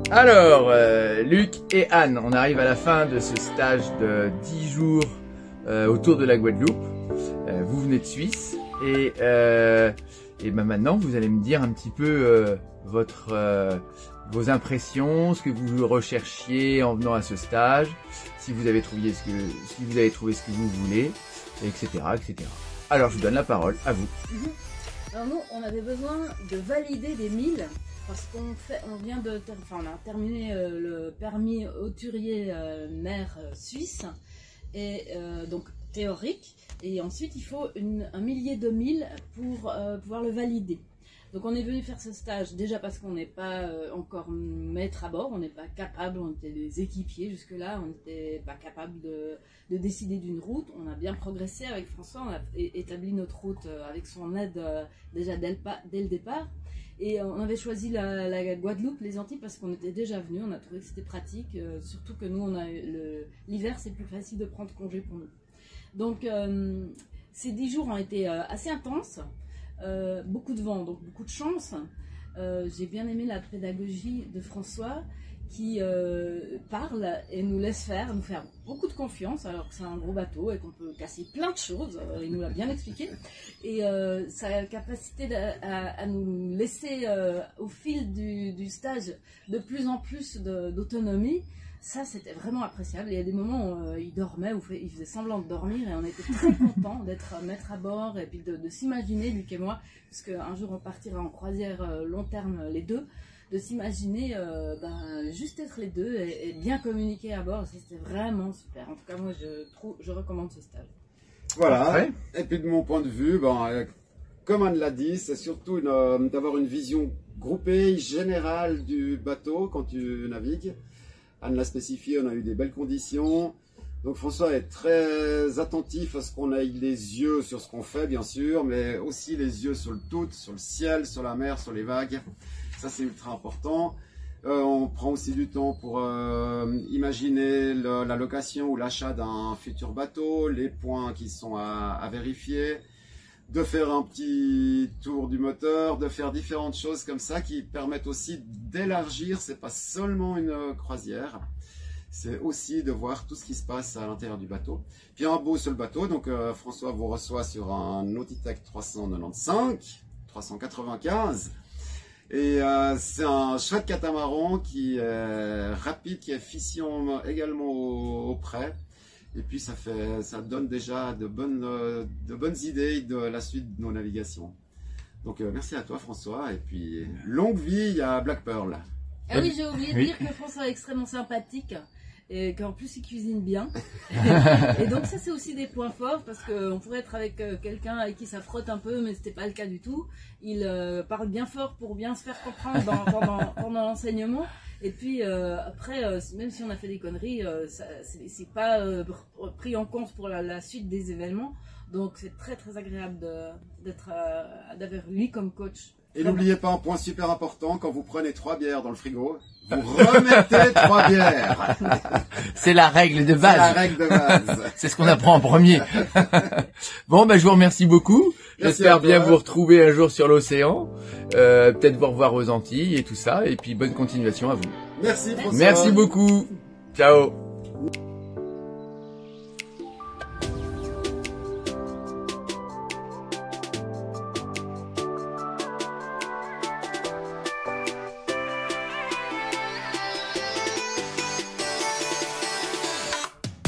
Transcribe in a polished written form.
Alors, Luc et Anne, on arrive à la fin de ce stage de 10 jours autour de la Guadeloupe. Vous venez de Suisse et ben maintenant vous allez me dire un petit peu vos impressions, ce que vous recherchiez en venant à ce stage, si vous avez trouvé ce que vous voulez, etc., etc. Alors je vous donne la parole, à vous. Alors nous, on avait besoin de valider des 1000 parce on a terminé le permis hauturier mer suisse et donc théorique, et ensuite il faut un millier de 1000 pour pouvoir le valider. Donc on est venu faire ce stage déjà parce qu'on n'est pas encore maître à bord, on n'est pas capable, on était des équipiers jusque-là, on n'était pas capable de décider d'une route. On a bien progressé avec François, on a établi notre route avec son aide déjà dès le départ. Et on avait choisi la Guadeloupe, les Antilles, parce qu'on était déjà venu, on a trouvé que c'était pratique, surtout que nous, l'hiver, c'est plus facile de prendre congé pour nous. Donc ces 10 jours ont été assez intenses. Beaucoup de vent, donc beaucoup de chance. J'ai bien aimé la pédagogie de François qui parle et nous laisse faire, nous faire beaucoup de confiance alors que c'est un gros bateau et qu'on peut casser plein de choses, il nous l'a bien expliqué, et sa capacité à nous laisser au fil du stage de plus en plus d'autonomie. Ça, c'était vraiment appréciable. Il y a des moments où il dormait, où il faisait semblant de dormir, et on était très contents d'être maître à bord et puis de s'imaginer, Luc et moi, parce qu'un jour on partira en croisière long terme les deux, de s'imaginer juste être les deux et bien communiquer à bord. C'était vraiment super. En tout cas, moi, je recommande ce stage. Voilà. Ouais. Et puis de mon point de vue, comme Anne l'a dit, c'est surtout d'avoir une vision groupée, générale du bateau quand tu navigues. Anne l'a spécifié, on a eu des belles conditions. Donc François est très attentif à ce qu'on ait les yeux sur ce qu'on fait, bien sûr, mais aussi les yeux sur le tout, sur le ciel, sur la mer, sur les vagues. Ça, c'est ultra important. On prend aussi du temps pour imaginer la location ou l'achat d'un futur bateau, les points qui sont à vérifier, de faire un petit tour du moteur, de faire différentes choses comme ça qui permettent aussi d'élargir. C'est pas seulement une croisière, c'est aussi de voir tout ce qui se passe à l'intérieur du bateau. Puis un beau sur le bateau, donc François vous reçoit sur un Nautitech 395, et c'est un chouette catamaran qui est rapide, qui est efficient également au près. Et puis ça donne déjà de bonnes idées de la suite de nos navigations. Donc merci à toi François, et puis longue vie à Black Pearl. Ah oui, j'ai oublié de dire que François est extrêmement sympathique et qu'en plus il cuisine bien. Et donc ça, c'est aussi des points forts, parce qu'on pourrait être avec quelqu'un avec qui ça frotte un peu, mais c'était pas le cas du tout. Il parle bien fort pour bien se faire comprendre pendant l'enseignement. Et puis après, même si on a fait des conneries, c'est pas pris en compte pour la suite des événements. Donc c'est très très agréable d'avoir lui comme coach. Et n'oubliez pas un point super important: quand vous prenez 3 bières dans le frigo, vous remettez 3 bières. C'est la règle de base. C'est la règle de base. C'est ce qu'on apprend en premier. Bon, ben je vous remercie beaucoup. J'espère bien vous retrouver un jour sur l'océan, peut-être vous revoir aux Antilles et tout ça. Et puis bonne continuation à vous. Merci François. Merci beaucoup. Ciao.